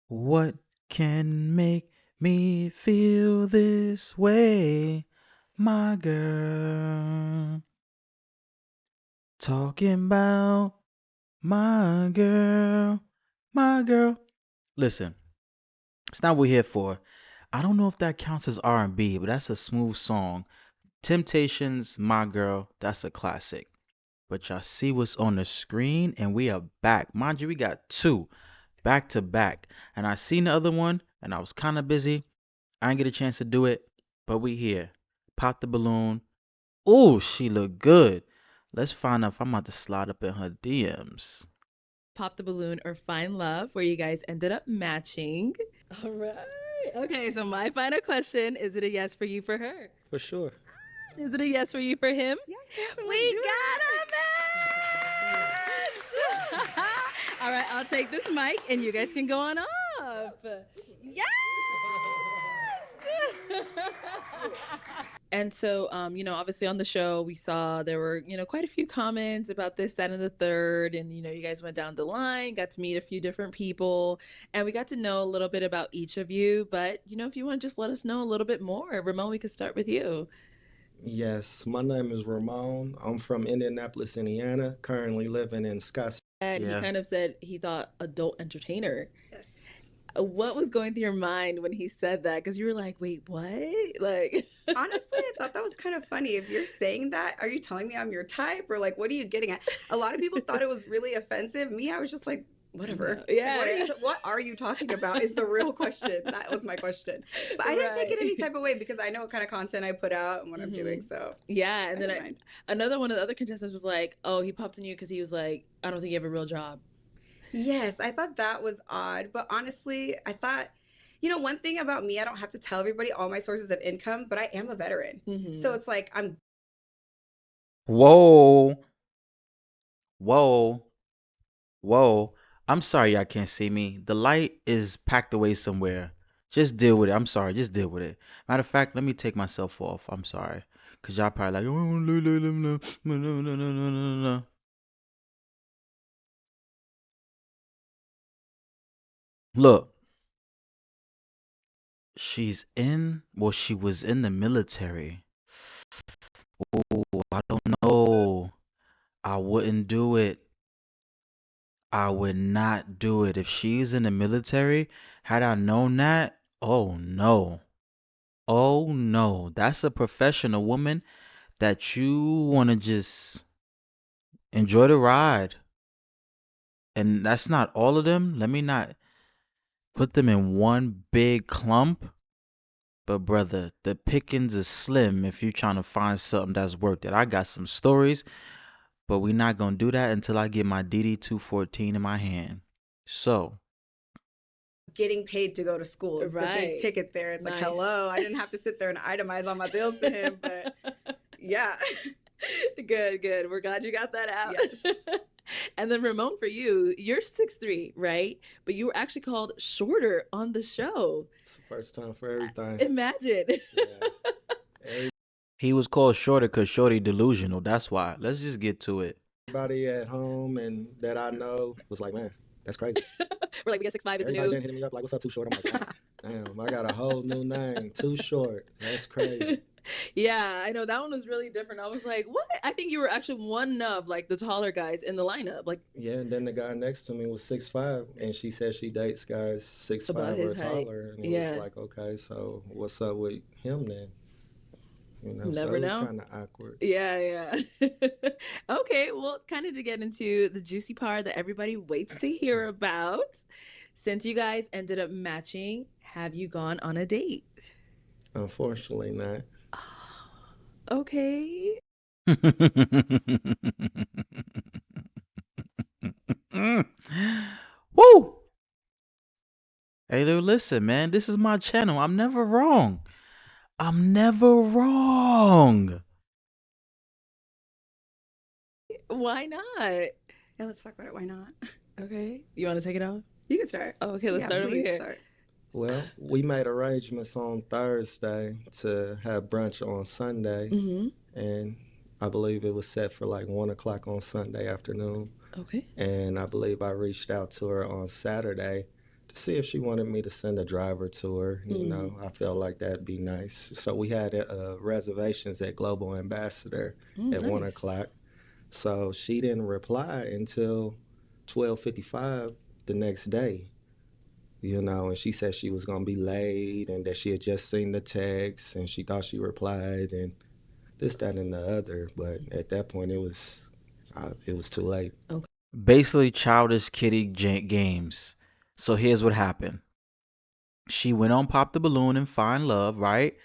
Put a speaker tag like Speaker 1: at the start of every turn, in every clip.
Speaker 1: What can make me feel this way, my girl? Talking about my girl, my girl. Listen, it's not what we're here for. I don't know if that counts as R&B, but that's a smooth song. Temptations, My Girl, that's a classic. But y'all see what's on the screen, and we are back. Mind you, we got two back to back. And I seen the other one, and I was kind of busy. I didn't get a chance to do it, but we here. Pop the balloon. Ooh, she look good. Let's find out if I'm about to slide up in her DMs.
Speaker 2: Pop the Balloon or Find Love, where you guys ended up matching. All right. Okay, so my final question, is it a yes for you for her?
Speaker 3: For sure.
Speaker 2: Is it a yes for you for him?
Speaker 4: Yes,
Speaker 2: We got a match! All right, I'll take this mic and you guys can go on up.
Speaker 4: Yes.
Speaker 2: And so, obviously on the show, we saw there were, quite a few comments about this, that, and the third. And, you guys went down the line, got to meet a few different people, and we got to know a little bit about each of you. But, if you want to just let us know a little bit more, Ramon, we could start with you.
Speaker 3: Yes, my name is Ramon. I'm from Indianapolis, Indiana, currently living in Scottsdale.
Speaker 2: And he
Speaker 1: Yeah.
Speaker 2: kind of said he thought adult entertainer.
Speaker 4: Yes.
Speaker 2: What was going through your mind when he said that? Because you were like, wait, what? Like,
Speaker 4: Honestly, I thought that was kind of funny. If you're saying that, are you telling me I'm your type, or like, what are you getting at? A lot of people thought it was really offensive. Me, I was just like, whatever.
Speaker 2: Yeah.
Speaker 4: Like, what are you talking about? Is the real question. That was my question. But I didn't take it any type of way because I know what kind of content I put out and what I'm doing. So
Speaker 2: yeah. And
Speaker 4: I
Speaker 2: then
Speaker 4: don't mind.
Speaker 2: another one of the other contestants was like, oh, he popped on you because he was like, I don't think you have a real job.
Speaker 4: Yes, I thought that was odd. But honestly, I thought, one thing about me, I don't have to tell everybody all my sources of income, but I am a veteran. So it's like I'm
Speaker 1: Whoa. Whoa. Whoa. I'm sorry y'all can't see me. The light is packed away somewhere. Just deal with it. I'm sorry. Just deal with it. Matter of fact, let me take myself off. I'm sorry. Because y'all probably like, oh, no. Look, she was in the military. Oh, I don't know. I wouldn't do it. I would not do it. If she's in the military, had I known that, oh no. Oh no. That's a professional woman that you want to just enjoy the ride. And that's not all of them. Let me not put them in one big clump. But brother, the pickings is slim if you trying to find something that's worth it. I got some stories, but we not gonna do that until I get my DD-214 in my hand. So,
Speaker 4: getting paid to go to school is the
Speaker 2: Right.
Speaker 4: big ticket there. It's like,
Speaker 2: Nice.
Speaker 4: hello, I didn't have to sit there and itemize all my bills to him, but yeah.
Speaker 2: Good. We're glad you got that out.
Speaker 4: Yes.
Speaker 2: And then Ramon, for you, you're 6'3", right? But you were actually called shorter on the show.
Speaker 3: It's the first time for everything.
Speaker 2: Imagine.
Speaker 3: Yeah.
Speaker 1: he was called Shorty because Shorty delusional. That's why. Let's just get to it.
Speaker 3: Everybody at home and that I know was like, man, that's crazy.
Speaker 2: We're like, we got 6'5" is the
Speaker 3: Everybody
Speaker 2: new.
Speaker 3: been hitting me up like, what's up, Too Short? I'm like, damn, I got a whole new name, Too Short. That's crazy.
Speaker 2: Yeah, I know that one was really different. I was like, what? I think you were actually one of like the taller guys in the lineup. Like,
Speaker 3: Yeah, and then the guy next to me was 6'5", and she said she dates guys 6'5"
Speaker 2: About
Speaker 3: or
Speaker 2: his height.
Speaker 3: taller, and it
Speaker 2: Yeah.
Speaker 3: was like, okay, so what's up with him then? So
Speaker 2: Never
Speaker 3: it was
Speaker 2: know.
Speaker 3: kind of awkward.
Speaker 2: Yeah. Okay, well, kind of to get into the juicy part that everybody waits to hear about. Since you guys ended up matching, have you gone on a date?
Speaker 3: Unfortunately, not.
Speaker 2: Okay.
Speaker 1: Woo! Hey, dude, listen, man. This is my channel. I'm never wrong. I'm never wrong.
Speaker 2: Why not?
Speaker 4: Yeah, let's talk about it. Why not?
Speaker 2: Okay. You want to take it off?
Speaker 4: You can start.
Speaker 2: Oh, okay, let's start over
Speaker 4: please
Speaker 2: here.
Speaker 4: start.
Speaker 3: Well, we made arrangements on Thursday to have brunch on Sunday, and I believe it was set for like 1 o'clock on Sunday afternoon.
Speaker 2: Okay.
Speaker 3: And I believe I reached out to her on Saturday to see if she wanted me to send a driver to her. You know, I felt like that'd be nice. So we had reservations at Global Ambassador at 1
Speaker 2: Nice.
Speaker 3: o'clock. So she didn't reply until 12:55 the next day. You know, and she said she was gonna be late and that she had just seen the text and she thought she replied and this, that, and the other. But at that point, it was too late.
Speaker 1: Basically, childish kitty games. So here's what happened. She went on Pop the Balloon and Find Love, right?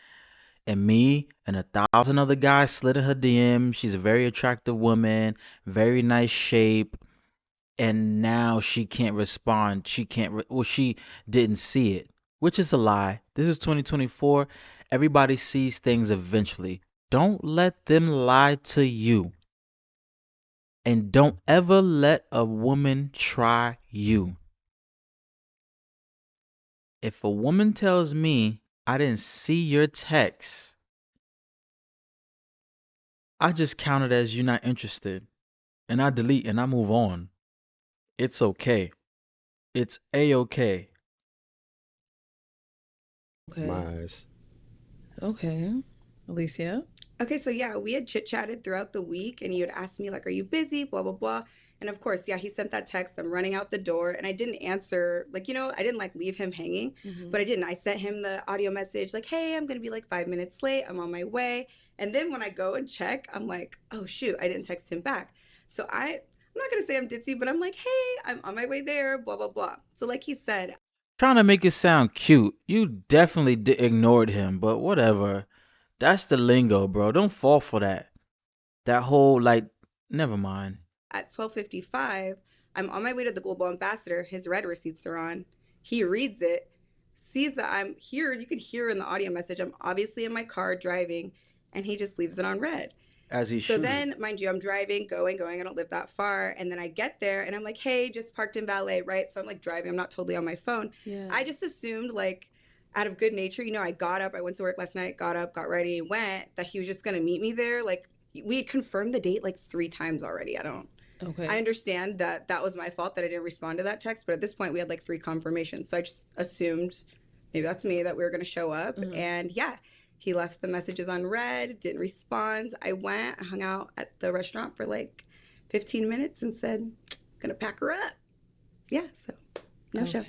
Speaker 1: And me and 1,000 other guys slid in her DM. She's a very attractive woman, very nice shape. And now she can't respond. She can't, well, she didn't see it, which is a lie. This is 2024. Everybody sees things eventually. Don't let them lie to you. And don't ever let a woman try you. If a woman tells me I didn't see your text, I just count it as you're not interested. And I delete and I move on. It's okay. It's a-okay.
Speaker 2: Okay.
Speaker 3: My eyes.
Speaker 2: Okay. Alicia?
Speaker 4: Okay, so yeah, we had chit chatted throughout the week, and you had asked me, like, are you busy? Blah, blah, blah. And of course, yeah, he sent that text. I'm running out the door, and I didn't answer. Like, you know, I didn't like leave him hanging, but I didn't. I sent him the audio message, like, hey, I'm going to be like 5 minutes late. I'm on my way. And then when I go and check, I'm like, oh, shoot, I didn't text him back. So I'm not going to say I'm ditzy, but I'm like, hey, I'm on my way there, blah, blah, blah. So, like he said,
Speaker 1: Trying to make it sound cute. You definitely ignored him, but whatever. That's the lingo, bro. Don't fall for that. That whole, like, never mind.
Speaker 4: at 12:55, I'm on my way to the Global Ambassador. His red receipts are on. He reads it, sees that I'm here. You could hear in the audio message, I'm obviously in my car driving, and he just leaves it on red.
Speaker 1: As he
Speaker 4: So
Speaker 1: should.
Speaker 4: then, mind you, I'm driving, going. I don't live that far. And then I get there and I'm like, hey, just parked in valet, right? So I'm like driving. I'm not totally on my phone.
Speaker 2: Yeah.
Speaker 4: I just assumed, like, out of good nature, you know, I got up. I went to work last night, got up, got ready, went, that he was just going to meet me there. Like, we had confirmed the date like 3 times already.
Speaker 2: Okay.
Speaker 4: I understand that that was my fault that I didn't respond to that text. But at this point, we had like 3 confirmations. So I just assumed, maybe that's me, that we were going to show up. And yeah. He left the messages on red, didn't respond. I went, hung out at the restaurant for like 15 minutes and said, gonna pack her up. Yeah, so no show.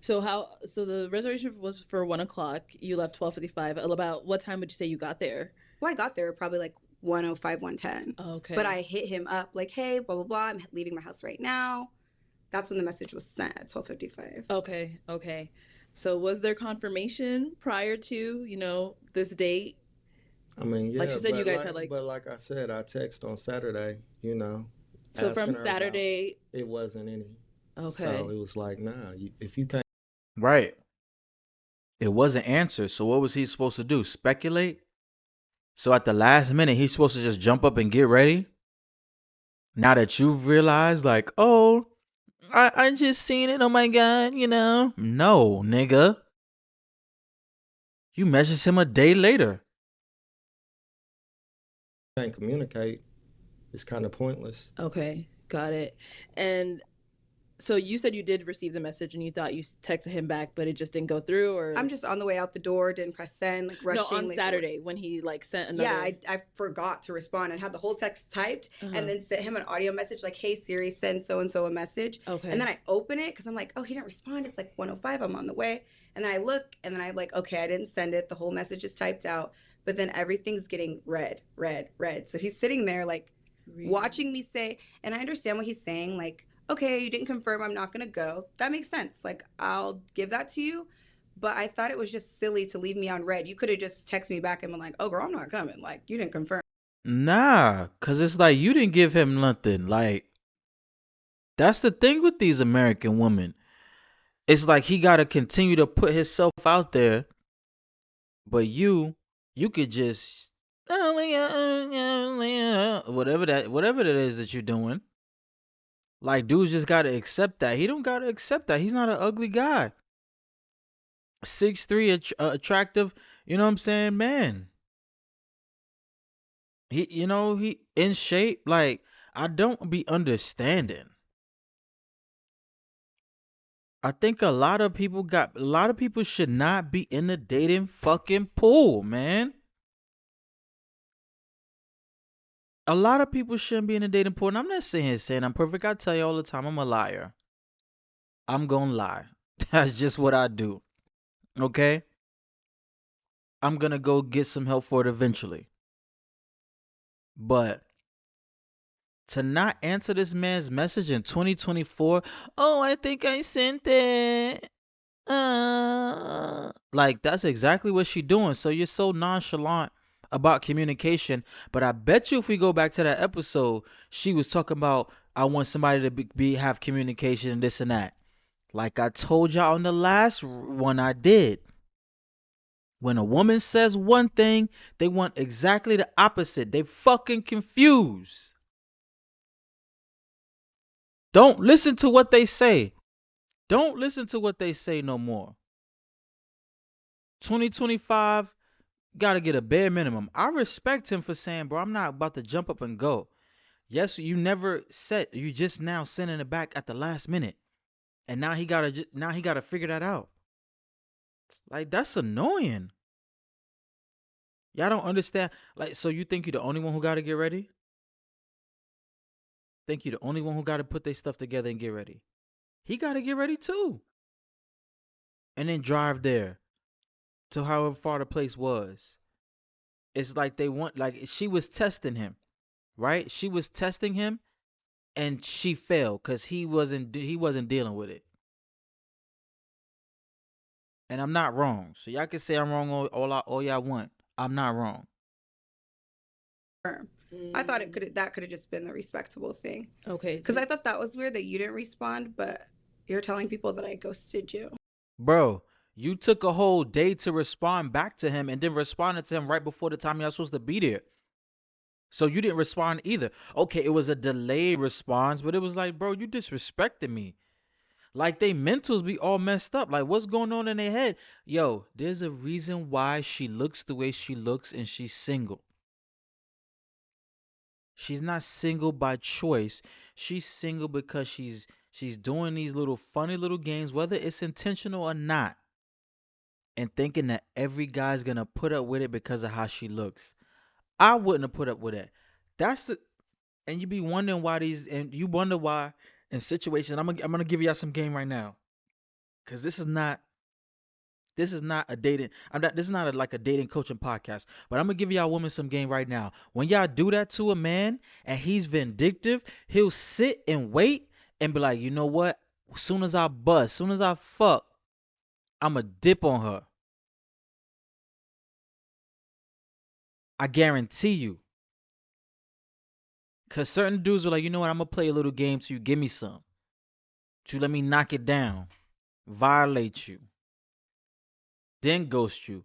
Speaker 2: So the reservation was for 1 o'clock. You left 12:55. About what time would you say you got there?
Speaker 4: Well, I got there probably like 1:05, 1:10.
Speaker 2: Okay.
Speaker 4: But I hit him up like, hey, blah, blah, blah. I'm leaving my house right now. That's when the message was sent at 12:55.
Speaker 2: Okay. So was there confirmation prior to, you know, this date?
Speaker 3: I mean, yeah.
Speaker 2: Like she said, you guys
Speaker 3: like,
Speaker 2: had like.
Speaker 3: But like I said, I text on Saturday, you know.
Speaker 2: So
Speaker 3: asking
Speaker 2: from
Speaker 3: her about-
Speaker 2: Saturday.
Speaker 3: It wasn't any.
Speaker 2: Okay.
Speaker 3: So it was like, nah, if you can't.
Speaker 1: Right. It wasn't answered. So what was he supposed to do? Speculate? So at the last minute, he's supposed to just jump up and get ready? Now that you've realized, like, oh, I just seen it. Oh my God, you know. No, nigga. You messaged him a day later.
Speaker 3: Can't communicate, it's kind of pointless.
Speaker 2: Okay, got it. And so you said you did receive the message and you thought you texted him back, but it just didn't go through, or
Speaker 4: I'm just on the way out the door, didn't press send, like rushing.
Speaker 2: no, on
Speaker 4: late to work.
Speaker 2: Saturday when he like sent another.
Speaker 4: Yeah, I forgot to respond and had the whole text typed and then sent him an audio message like, hey, Siri, send so-and-so a message.
Speaker 2: Okay.
Speaker 4: And then I open it because I'm like, oh, he didn't respond. It's like 1:05. I'm on the way. And then I look and then I like, okay, I didn't send it. The whole message is typed out. But then everything's getting red. So he's sitting there like watching me say, and I understand what he's saying, like, okay, you didn't confirm, I'm not going to go. That makes sense. Like, I'll give that to you. But I thought it was just silly to leave me on red. You could have just texted me back and been like, oh, girl, I'm not coming. Like, you didn't confirm.
Speaker 1: Nah, because it's like you didn't give him nothing. Like, that's the thing with these American women. It's like he got to continue to put himself out there. But you could just, whatever that is that you're doing. Like, dudes just gotta accept that. He don't gotta accept that. He's not an ugly guy. 6'3", attractive. You know what I'm saying, man. He in shape. Like, I don't be understanding. I think a lot of people should not be in the dating fucking pool, man. A lot of people shouldn't be in the dating pool. And I'm not sitting here saying I'm perfect. I tell you all the time, I'm a liar. I'm gonna lie. That's just what I do. Okay? I'm gonna go get some help for it eventually. But to not answer this man's message in 2024, oh, I think I sent it. Like, that's exactly what she doing. So you're so nonchalant about communication. But I bet you if we go back to that episode, she was talking about, I want somebody to have communication and this and that. Like I told y'all on the last one I did. When a woman says one thing, they want exactly the opposite. They fucking confused. Don't listen to what they say. Don't listen to what they say no more. 2025, gotta get a bare minimum. I respect him for saying, bro, I'm not about to jump up and go. Yes, you never said, you just now sending it back at the last minute. And now he gotta figure that out. Like, that's annoying. Y'all don't understand. Like, so you think you're the only one who gotta get ready? Think you're the only one who gotta put their stuff together and get ready? He gotta get ready too. And then drive there to however far the place was. It's like she was testing him, right? She was testing him and she failed because he wasn't dealing with it. And I'm not wrong. So y'all can say I'm wrong all y'all want. I'm not wrong.
Speaker 4: I thought that could have just been the respectable thing.
Speaker 2: Okay.
Speaker 4: Because I thought that was weird that you didn't respond, but you're telling people that I ghosted you.
Speaker 1: Bro, you took a whole day to respond back to him and then responded to him right before the time y'all supposed to be there. So you didn't respond either. Okay, it was a delayed response, but it was like, bro, you disrespected me. Like, they mentals be all messed up. Like, what's going on in their head? Yo, there's a reason why she looks the way she looks and she's single. She's not single by choice. She's single because she's doing these little funny little games, whether it's intentional or not, and thinking that every guy's gonna put up with it because of how she looks. I wouldn't have put up with it. And you be wondering why you wonder why in situations. I'm gonna give y'all some game right now, cause this is not a dating. This is not like a dating coaching podcast. But I'm gonna give y'all women some game right now. When y'all do that to a man and he's vindictive, he'll sit and wait and be like, you know what? As soon as I bust, soon as I fuck, I'ma dip on her. I guarantee you. Cause certain dudes are like, you know what? I'm gonna play a little game till you give me some. To let me knock it down, violate you, then ghost you.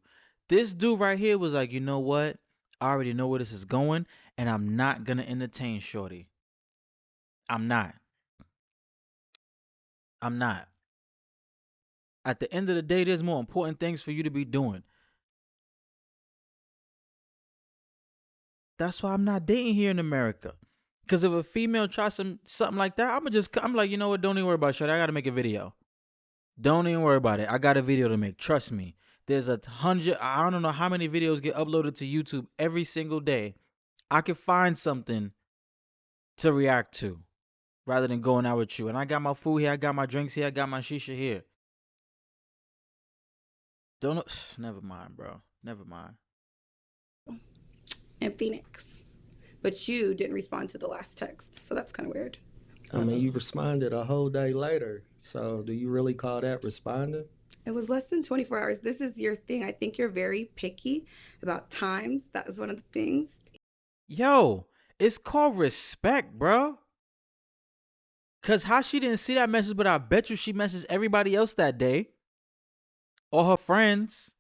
Speaker 1: This dude right here was like, you know what? I already know where this is going, and I'm not gonna entertain shorty. I'm not. I'm not. At the end of the day, there's more important things for you to be doing. That's why I'm not dating here in America. Because if a female tries something like that, I'm like, you know what? Don't even worry about shorty. I gotta make a video. Don't even worry about it. I got a video to make. Trust me. There's 100. I don't know how many videos get uploaded to YouTube every single day. I can find something to react to rather than going out with you. And I got my food here. I got my drinks here. I got my shisha here. Don't. Never mind, bro. Never mind.
Speaker 4: In Phoenix. But you didn't respond to the last text. So that's kind of weird.
Speaker 3: I mean, you responded a whole day later. So do you really call that responding?
Speaker 4: It was less than 24 hours. This is your thing. I think you're very picky about times. That was one of the things.
Speaker 1: Yo, it's called respect, bro. Cause how she didn't see that message, but I bet you she messaged everybody else that day. Or her friends.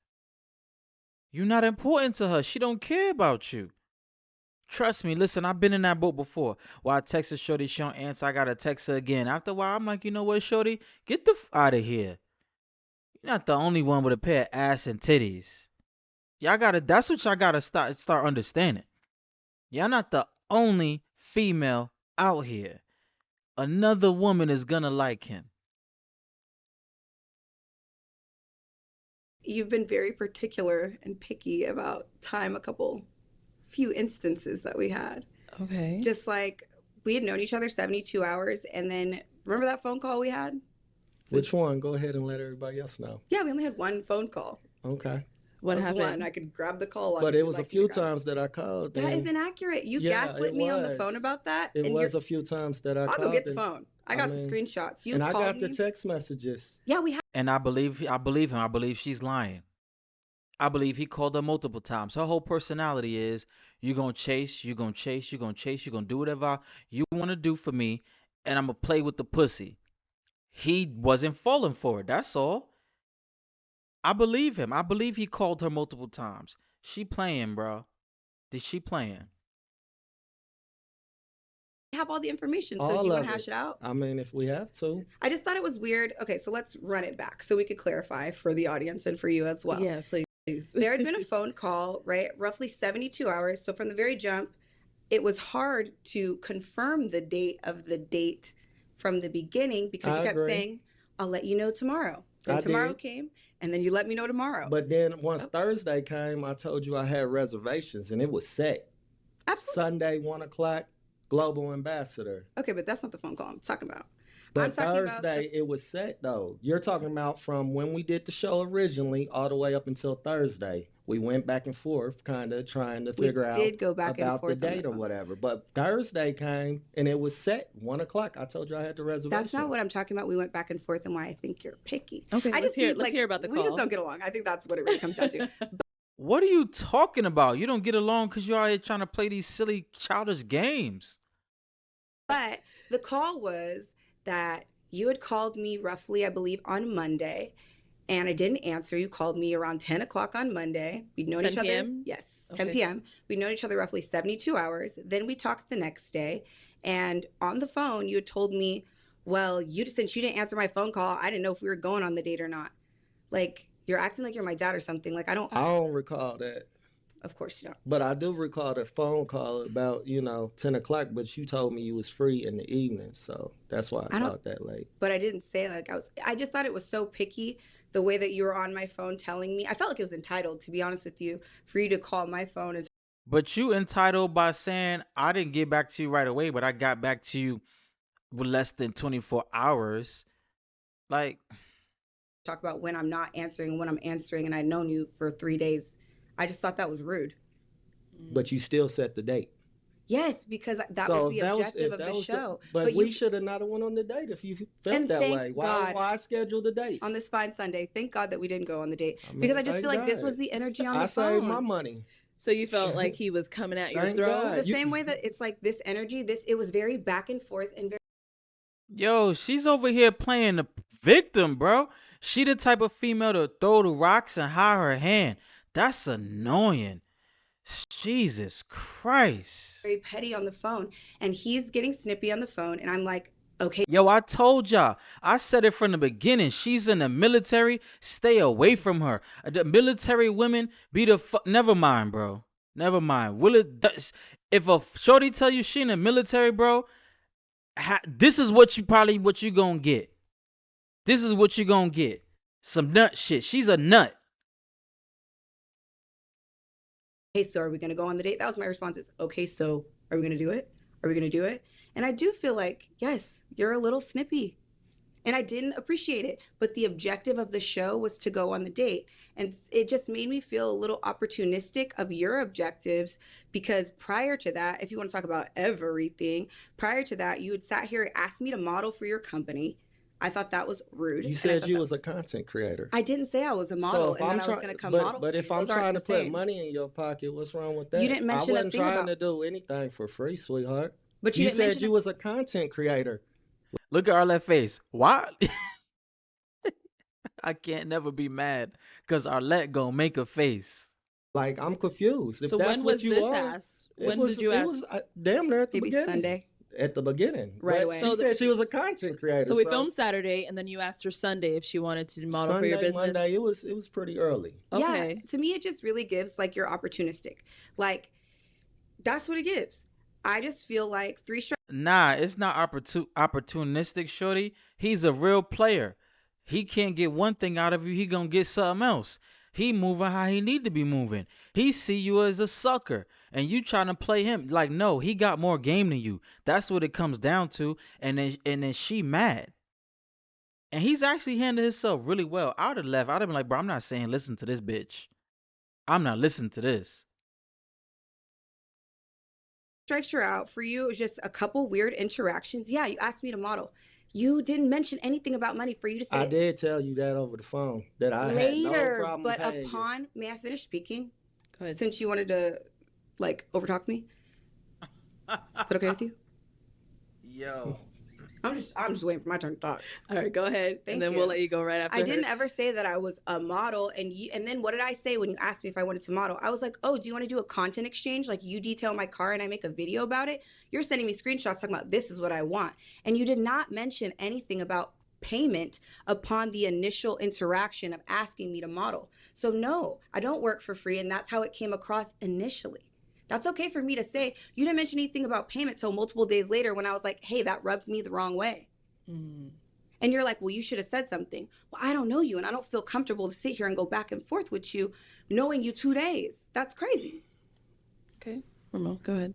Speaker 1: You're not important to her. She don't care about you. Trust me, listen, I've been in that boat before. While I texted Shorty, she don't answer. I gotta text her again. After a while, I'm like, you know what, Shorty? Get the out of here. You're not the only one with a pair of ass and titties. That's what y'all gotta start understanding. Y'all not the only female out here. Another woman is gonna like him.
Speaker 4: you've been very particular and picky about time, few instances that we had.
Speaker 2: Okay.
Speaker 4: Just like we had known each other 72 hours. And then remember that phone call we had?
Speaker 3: Which one? Go ahead and let everybody else know.
Speaker 4: Yeah, we only had one phone call.
Speaker 3: Okay.
Speaker 2: What
Speaker 4: It was
Speaker 2: happened?
Speaker 4: one. I could grab the call.
Speaker 3: But it was a few times that I called.
Speaker 4: That is
Speaker 3: and
Speaker 4: inaccurate. You
Speaker 3: Yeah,
Speaker 4: gaslit
Speaker 3: it
Speaker 4: me on the
Speaker 3: was.
Speaker 4: phone about that.
Speaker 3: It
Speaker 4: and
Speaker 3: was
Speaker 4: you're-
Speaker 3: a few times that I
Speaker 4: I'll
Speaker 3: called.
Speaker 4: go get the
Speaker 3: and-
Speaker 4: phone. I
Speaker 3: I
Speaker 4: got
Speaker 3: mean,
Speaker 4: the screenshots. You
Speaker 3: and I
Speaker 4: called
Speaker 3: got
Speaker 4: me.
Speaker 3: the text messages.
Speaker 4: Yeah, we had.
Speaker 1: And I believe him. I believe she's lying. I believe he called her multiple times. Her whole personality is you're gonna chase, you're gonna chase, you're gonna chase, you're gonna do whatever you wanna do for me, and I'm gonna play with the pussy. He wasn't falling for it, that's all. I believe him. I believe he called her multiple times. She playing, bro. Did she playing?
Speaker 4: have all the information. So
Speaker 3: All
Speaker 4: do you want
Speaker 3: of
Speaker 4: to hash it out?
Speaker 3: I mean, if we have to.
Speaker 4: I just thought it was weird. Okay, so let's run it back so we could clarify for the audience and for you as well.
Speaker 2: Yeah, please.
Speaker 4: There had been a phone call, right? Roughly 72 hours. So from the very jump, it was hard to confirm the date of the date from the beginning because
Speaker 3: I
Speaker 4: you kept
Speaker 3: agree.
Speaker 4: saying, I'll let you know tomorrow. Then
Speaker 3: I
Speaker 4: tomorrow
Speaker 3: did.
Speaker 4: came, and then you let me know tomorrow.
Speaker 3: But then once Thursday came, I told you I had reservations and it was set.
Speaker 4: Absolutely.
Speaker 3: Sunday, 1 o'clock, Global Ambassador.
Speaker 4: Okay, but that's not the phone call I'm talking about.
Speaker 3: But
Speaker 4: I'm talking about
Speaker 3: Thursday, it was set though. You're talking about from when we did the show originally all the way up until Thursday. We went back and forth, kind of trying to
Speaker 4: We
Speaker 3: figure out
Speaker 4: did go back and
Speaker 3: about
Speaker 4: forth
Speaker 3: the
Speaker 4: on the
Speaker 3: date or
Speaker 4: phone.
Speaker 3: whatever. But Thursday came and it was set 1 o'clock. I told you I had the reservations.
Speaker 4: That's not what I'm talking about. We went back and forth and why I think you're picky.
Speaker 2: Okay,
Speaker 4: I just
Speaker 2: let's
Speaker 4: think,
Speaker 2: hear about the
Speaker 4: We
Speaker 2: call.
Speaker 4: just don't get along. I think that's what it really comes down to.
Speaker 1: What are you talking about? You don't get along because you're out here trying to play these silly childish games.
Speaker 4: But the call was that you had called me roughly, I believe, on Monday, and I didn't answer. You called me around 10 o'clock on Monday. We'd known
Speaker 2: 10
Speaker 4: each other.
Speaker 2: p.m.?
Speaker 4: Yes, 10
Speaker 2: Okay.
Speaker 4: p.m. We'd known each other roughly 72 hours. Then we talked the next day, and on the phone, you had told me, well, since you didn't answer my phone call, I didn't know if we were going on the date or not. Like, you're acting like you're my dad or something. Like,
Speaker 3: I don't recall that.
Speaker 4: Of course you don't.
Speaker 3: But I do recall the phone call about, 10 o'clock, but you told me you was free in the evening. So that's why I
Speaker 4: I don't-
Speaker 3: called that late.
Speaker 4: But I didn't say like I just thought it was so picky the way that you were on my phone telling me. I felt like it was entitled, to be honest with you, for you to call my phone and
Speaker 1: But you entitled by saying I didn't get back to you right away, but I got back to you with less than 24 hours. Like,
Speaker 4: talk about when I'm not answering and when I'm answering, and I'd known you for 3 days. I just thought that was rude.
Speaker 3: But you still set the date.
Speaker 4: Yes, because that
Speaker 3: So
Speaker 4: was the
Speaker 3: if that
Speaker 4: objective
Speaker 3: if
Speaker 4: of
Speaker 3: that
Speaker 4: the
Speaker 3: was
Speaker 4: show.
Speaker 3: but
Speaker 4: you
Speaker 3: we should have not have went on the date if you felt
Speaker 4: And
Speaker 3: that
Speaker 4: thank
Speaker 3: way.
Speaker 4: God.
Speaker 3: Why schedule the date?
Speaker 4: on this fine Sunday, thank God that we didn't go on the date
Speaker 3: I mean,
Speaker 4: because I just
Speaker 3: thank
Speaker 4: feel like this
Speaker 3: God.
Speaker 4: was the energy on
Speaker 3: I
Speaker 4: the
Speaker 3: saved my
Speaker 4: phone.
Speaker 3: money.
Speaker 2: So you felt like he was coming at your
Speaker 3: Thank
Speaker 2: throat?
Speaker 3: God.
Speaker 4: The
Speaker 3: You-
Speaker 4: same way that it's like this energy, it was very back and forth and very
Speaker 1: yo, she's over here playing the victim, bro. She the type of female to throw the rocks and hide her hand. That's annoying. Jesus Christ.
Speaker 4: very petty on the phone, and he's getting snippy on the phone, and I'm like, okay,
Speaker 1: Yo, I told y'all. I said it from the beginning. She's in the military. Stay away from her. The military women be the never mind, bro. Never mind. If a shorty tell you she in the military, bro, this is what you gonna get. This is what you gonna get. Some nut shit. She's a nut.
Speaker 4: hey, so are we going to go on the date? That was my response is, okay, so are we going to do it? Are we going to do it? And I do feel like, yes, you're a little snippy. And I didn't appreciate it. But the objective of the show was to go on the date. And it just made me feel a little opportunistic of your objectives because prior to that, if you want to talk about everything, prior to that, you had sat here and asked me to model for your company. I thought that was rude.
Speaker 3: You
Speaker 4: and I
Speaker 3: said
Speaker 4: thought
Speaker 3: you
Speaker 4: that-
Speaker 3: was a content creator.
Speaker 4: I didn't say I was a model
Speaker 3: if
Speaker 4: and
Speaker 3: I'm
Speaker 4: that I was
Speaker 3: try-
Speaker 4: going to come
Speaker 3: but,
Speaker 4: model.
Speaker 3: But
Speaker 4: for
Speaker 3: if
Speaker 4: you.
Speaker 3: I'm
Speaker 4: Those aren't
Speaker 3: trying
Speaker 4: the
Speaker 3: to put
Speaker 4: same.
Speaker 3: money in your pocket, what's wrong with that?
Speaker 4: You didn't mention a
Speaker 3: I wasn't
Speaker 4: thing
Speaker 3: trying
Speaker 4: about-
Speaker 3: to do anything for free, sweetheart.
Speaker 4: But
Speaker 3: You
Speaker 4: didn't
Speaker 3: said
Speaker 4: mention
Speaker 3: you was a content creator.
Speaker 1: Look at Arlette's face. Why? I can't never be mad because Arlette gonna make a face.
Speaker 3: Like, I'm confused. If
Speaker 2: So
Speaker 3: that's
Speaker 2: when
Speaker 3: what
Speaker 2: was
Speaker 3: you
Speaker 2: this
Speaker 3: are,
Speaker 2: asked?
Speaker 3: it
Speaker 2: When
Speaker 3: was-
Speaker 2: did you
Speaker 3: it
Speaker 2: ask?
Speaker 3: was, damn near at the
Speaker 4: maybe
Speaker 3: beginning.
Speaker 4: Sunday.
Speaker 3: At the beginning.
Speaker 4: Right
Speaker 3: But
Speaker 4: away.
Speaker 3: She
Speaker 2: So
Speaker 3: said she was a content creator.
Speaker 2: So we filmed Saturday, and then you asked her Sunday if she wanted to model
Speaker 3: Sunday,
Speaker 2: for your business.
Speaker 3: Monday, it was pretty early.
Speaker 2: Okay.
Speaker 4: Yeah, to me, it just really gives like you're opportunistic. Like, that's what it gives. I just feel like three strikes.
Speaker 1: Nah, it's not opportunistic, shorty. He's a real player. He can't get one thing out of you, he gonna get something else. He moving how he need to be moving. He see you as a sucker, and you trying to play him like no. He got more game than you. That's what it comes down to. And then she mad, and he's actually handled himself really well. I'd have left. I'd have been like, bro, I'm not saying listen to this bitch. I'm not listening to this.
Speaker 4: Strikes her out. For you, it was just a couple weird interactions. Yeah, you asked me to model. You didn't mention anything about money. For you to
Speaker 3: I
Speaker 4: say
Speaker 3: did tell you that over the phone that I had no
Speaker 4: later,
Speaker 3: problem
Speaker 4: but
Speaker 3: paying you.
Speaker 4: upon, may I finish speaking?
Speaker 2: Go ahead.
Speaker 4: Since you wanted to, like, overtalk me. Is that okay with you?
Speaker 1: Yo.
Speaker 4: I'm just waiting for my turn to talk.
Speaker 2: All right, go ahead,
Speaker 4: Thank
Speaker 2: and then
Speaker 4: you.
Speaker 2: we'll let you go right after.
Speaker 4: I didn't
Speaker 2: her.
Speaker 4: ever say that I was a model, and then what did I say when you asked me if I wanted to model? I was like, oh, do you want to do a content exchange? Like you detail my car and I make a video about it. You're sending me screenshots talking about this is what I want, and you did not mention anything about payment upon the initial interaction of asking me to model. So no, I don't work for free, and that's how it came across initially. That's okay for me to say. You didn't mention anything about payment till multiple days later when I was like, hey, that rubbed me the wrong way.
Speaker 2: Mm.
Speaker 4: And you're like, well, you should have said something. Well, I don't know you, and I don't feel comfortable to sit here and go back and forth with you knowing you 2 days. That's crazy.
Speaker 2: Okay, Ramon, go ahead.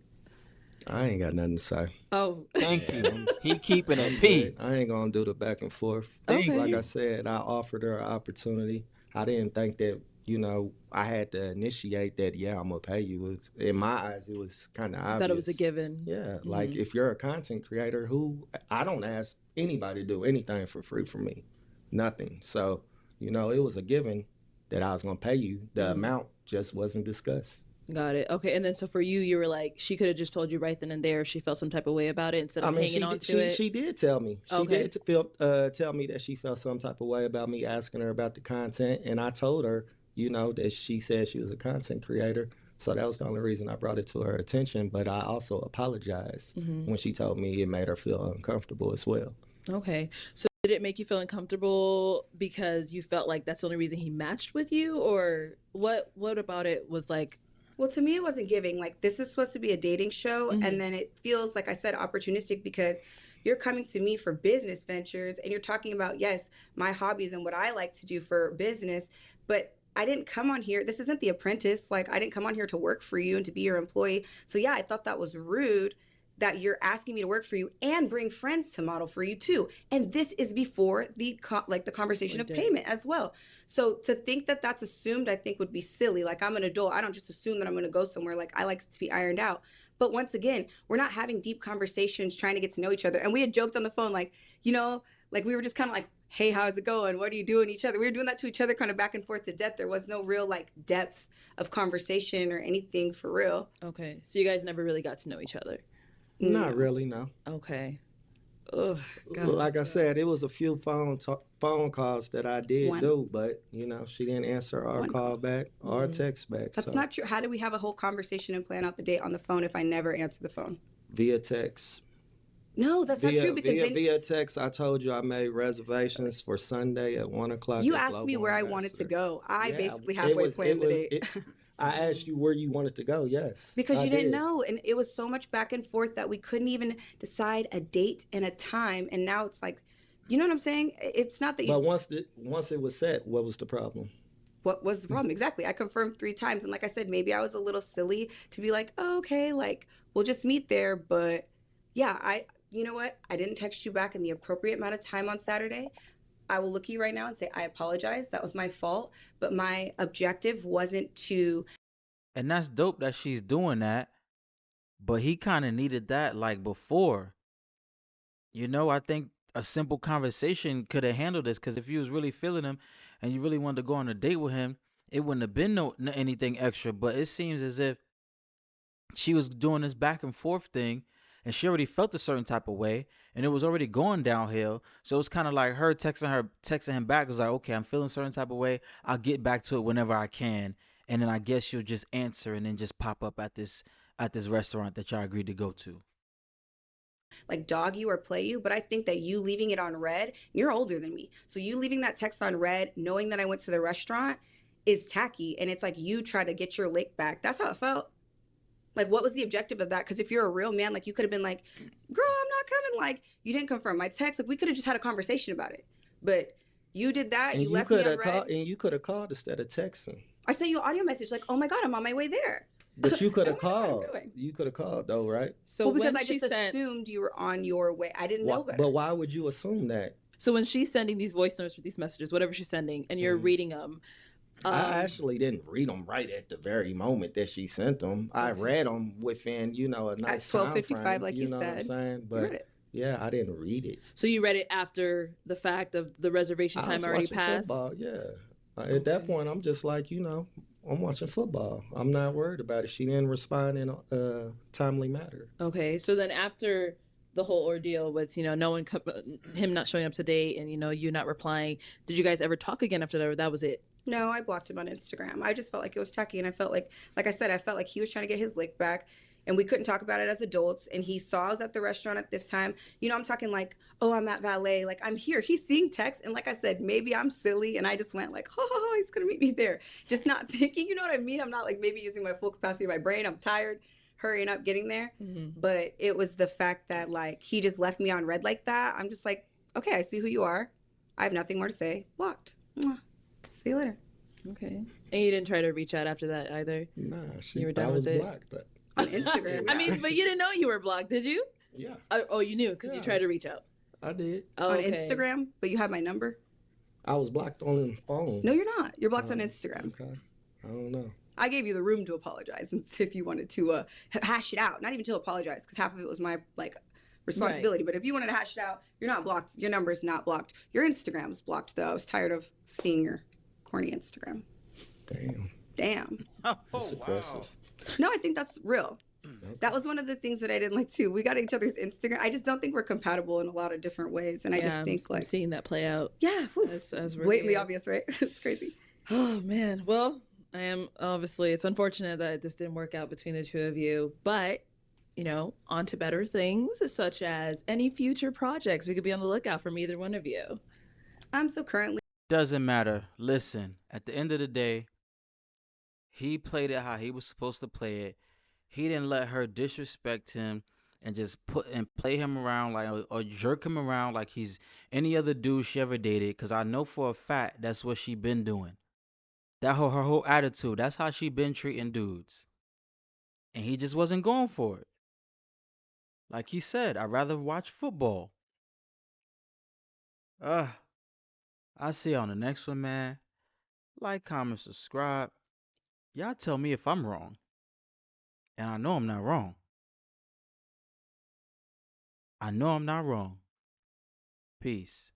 Speaker 3: I ain't got nothing to say.
Speaker 2: Oh,
Speaker 1: Thank you. He keeping
Speaker 3: I'm
Speaker 1: it P.
Speaker 3: good. I ain't gonna do the back and forth.
Speaker 2: Okay.
Speaker 3: Like I said, I offered her an opportunity. I didn't think that, I had to initiate that, yeah, I'm gonna pay you. In my eyes, it was kind of
Speaker 2: I
Speaker 3: obvious.
Speaker 2: thought it was a given.
Speaker 3: Yeah, like if you're a content creator, I don't ask anybody to do anything for free for me. Nothing. So, it was a given that I was gonna pay you. The amount just wasn't discussed.
Speaker 2: Got it. Okay, and then so for you, you were like, she could have just told you right then and there if she felt some type of way about it instead of hanging on to it.
Speaker 3: She did tell me. She
Speaker 2: Okay.
Speaker 3: did tell me that she felt some type of way about me asking her about the content, and I told her, that she said she was a content creator. So that was the only reason I brought it to her attention. But I also apologized when she told me it made her feel uncomfortable as well.
Speaker 2: Okay, so did it make you feel uncomfortable because you felt like that's the only reason he matched with you, or what? What about it was like?
Speaker 4: Well, to me, it wasn't giving. Like, this is supposed to be a dating show, and then it feels, like I said, opportunistic because you're coming to me for business ventures, and you're talking about, yes, my hobbies and what I like to do for business, but I didn't come on here. This isn't The Apprentice. Like, I didn't come on here to work for you and to be your employee. So, yeah, I thought that was rude that you're asking me to work for you and bring friends to model for you too. And this is before the conversation of payment as well. So to think that that's assumed, I think would be silly. Like, I'm an adult. I don't just assume that I'm going to go somewhere. Like, I like it to be ironed out. But once again, we're not having deep conversations trying to get to know each other. And we had joked on the phone, like, like we were just kind of like, hey, how's it going? What are you doing each other? We were doing that to each other kind of back and forth to death. There was no real like depth of conversation or anything for real.
Speaker 2: Okay, so you guys never really got to know each other.
Speaker 3: Not really, no.
Speaker 2: Okay. Ugh, God,
Speaker 3: Like I
Speaker 2: that's
Speaker 3: said, it was a few phone calls that I did
Speaker 4: One.
Speaker 3: do, but she didn't answer our
Speaker 4: One
Speaker 3: call back or text back.
Speaker 4: That's
Speaker 3: so
Speaker 4: not true. How do we have a whole conversation and plan out the date on the phone if I never answer the phone?
Speaker 3: via text.
Speaker 4: No, that's not true because
Speaker 3: via text, I told you I made reservations for Sunday at 1:00.
Speaker 4: you
Speaker 3: at
Speaker 4: asked me
Speaker 3: Global
Speaker 4: where I wanted to
Speaker 3: Ambassador.
Speaker 4: go. I
Speaker 3: Yeah,
Speaker 4: basically
Speaker 3: it
Speaker 4: halfway
Speaker 3: was-
Speaker 4: planned
Speaker 3: it
Speaker 4: the
Speaker 3: was-
Speaker 4: date.
Speaker 3: I asked you where you wanted to go. Yes,
Speaker 4: Because
Speaker 3: I
Speaker 4: you didn't
Speaker 3: did.
Speaker 4: know, and it was so much back and forth that we couldn't even decide a date and a time. And now it's like, you know what I'm saying? It's not that you.
Speaker 3: But once it was set, what was the problem?
Speaker 4: What was the problem? Exactly. I confirmed 3 times, and like I said, maybe I was a little silly to be like, oh, okay, like we'll just meet there. But yeah, you know what? I didn't text you back in the appropriate amount of time on Saturday. I will look at you right now and say I apologize. That was my fault. But my objective wasn't to.
Speaker 1: And that's dope that she's doing that. But he kind of needed that like before. I think a simple conversation could have handled this because if you was really feeling him and you really wanted to go on a date with him, it wouldn't have been anything extra. But it seems as if she was doing this back and forth thing and she already felt a certain type of way and it was already going downhill. So it was kind of like her texting him back was like, okay, I'm feeling a certain type of way. I'll get back to it whenever I can. And then I guess you'll just answer and then just pop up at this restaurant that y'all agreed to go to.
Speaker 4: Like dog you or play you, but I think that you leaving it on red, you're older than me. So you leaving that text on red, knowing that I went to the restaurant is tacky. And it's like you try to get your lick back. That's how it felt. Like, what was the objective of that? Because if you're a real man, like you could have been like, girl, I'm not coming. Like, you didn't confirm my text. Like, we could have just had a conversation about it. But You did that.
Speaker 3: And
Speaker 4: You
Speaker 3: you
Speaker 4: left me
Speaker 3: could
Speaker 4: on
Speaker 3: have
Speaker 4: red.
Speaker 3: called. And you could have called instead of texting.
Speaker 4: I sent you an audio message like, "Oh my God, I'm on my way there."
Speaker 3: But you could
Speaker 4: I
Speaker 3: have
Speaker 4: wonder what I'm
Speaker 3: called.
Speaker 4: doing.
Speaker 3: You could have called though, right?
Speaker 2: So
Speaker 4: Well, because
Speaker 2: when
Speaker 4: I
Speaker 2: she
Speaker 4: just
Speaker 2: sent,
Speaker 4: assumed you were on your way. I didn't know better.
Speaker 3: But why would you assume that?
Speaker 2: so when she's sending these voice notes with these messages, whatever she's sending, and you're reading them,
Speaker 3: I actually didn't read them right at the very moment that she sent them. I read them within, a nice
Speaker 4: At
Speaker 3: time
Speaker 4: 12:55,
Speaker 3: frame,
Speaker 4: like you
Speaker 3: know what I'm
Speaker 4: said.
Speaker 3: saying?
Speaker 4: You
Speaker 3: But
Speaker 4: read it.
Speaker 3: yeah, I didn't read it.
Speaker 2: so you read it after the fact of the reservation
Speaker 3: I
Speaker 2: time
Speaker 3: was
Speaker 2: already
Speaker 3: watching
Speaker 2: passed.
Speaker 3: football, yeah. At that point, I'm just like, I'm watching football. I'm not worried about it. She didn't respond in a timely manner.
Speaker 2: Okay, so then after the whole ordeal with no one him not showing up to date and you not replying, did you guys ever talk again after that, or that was it?
Speaker 4: No, I blocked him on Instagram. I just felt like it was tacky, and I felt like I said, I felt like he was trying to get his lick back, and we couldn't talk about it as adults. And he saw I was at the restaurant at this time. I'm talking like, oh, I'm at valet, like I'm here. He's seeing text, and like I said, maybe I'm silly, and I just went like, oh, he's gonna meet me there, just not thinking. You know what I mean? I'm not like maybe using my full capacity of my brain. I'm tired, hurrying up, getting there. But it was the fact that like he just left me on red like that. I'm just like, okay, I see who you are. I have nothing more to say. Blocked. Mwah. See you later.
Speaker 2: Okay. And you didn't try to reach out after that either?
Speaker 3: Nah,
Speaker 2: You were
Speaker 3: I
Speaker 2: done
Speaker 3: was
Speaker 2: with it?
Speaker 3: blocked. But
Speaker 4: On Instagram.
Speaker 2: I mean, but you didn't know you were blocked, did you?
Speaker 3: yeah,
Speaker 2: Oh, you knew because you
Speaker 3: Yeah.
Speaker 2: tried to reach out.
Speaker 3: I did.
Speaker 2: Oh,
Speaker 4: on
Speaker 2: okay.
Speaker 4: Instagram, but you have my number?
Speaker 3: I was blocked on the phone.
Speaker 4: No, you're not. You're blocked on Instagram.
Speaker 3: Okay. I don't know.
Speaker 4: I gave you the room to apologize and if you wanted to hash it out. Not even to apologize, because half of it was my responsibility. But if you wanted to hash it out, you're not blocked. Your number's not blocked. Your Instagram's blocked, though. I was tired of seeing your corny Instagram. Damn.
Speaker 3: That's aggressive.
Speaker 4: No, I think that's real. That was one of the things that I didn't like too. We got each other's Instagram. I just don't think we're compatible in a lot of different ways, and I just think
Speaker 2: I'm
Speaker 4: like,
Speaker 2: seeing that play out.
Speaker 4: yeah, whew,
Speaker 2: As we're
Speaker 4: blatantly
Speaker 2: here.
Speaker 4: obvious, right? It's crazy.
Speaker 2: Oh man. Well, I am obviously it's unfortunate that this didn't work out between the two of you, but on to better things, such as any future projects. We could be on the lookout from either one of you.
Speaker 4: So currently,
Speaker 1: Doesn't matter. Listen, at the end of the day, he played it how he was supposed to play it. He didn't let her disrespect him and just play him around like or jerk him around like he's any other dude she ever dated. Cause I know for a fact that's what she been doing. That her whole attitude. That's how she been treating dudes. And he just wasn't going for it. Like he said, I'd rather watch football. I'll see you on the next one, man. Like, comment, subscribe. Y'all tell me if I'm wrong. And I know I'm not wrong. I know I'm not wrong. Peace.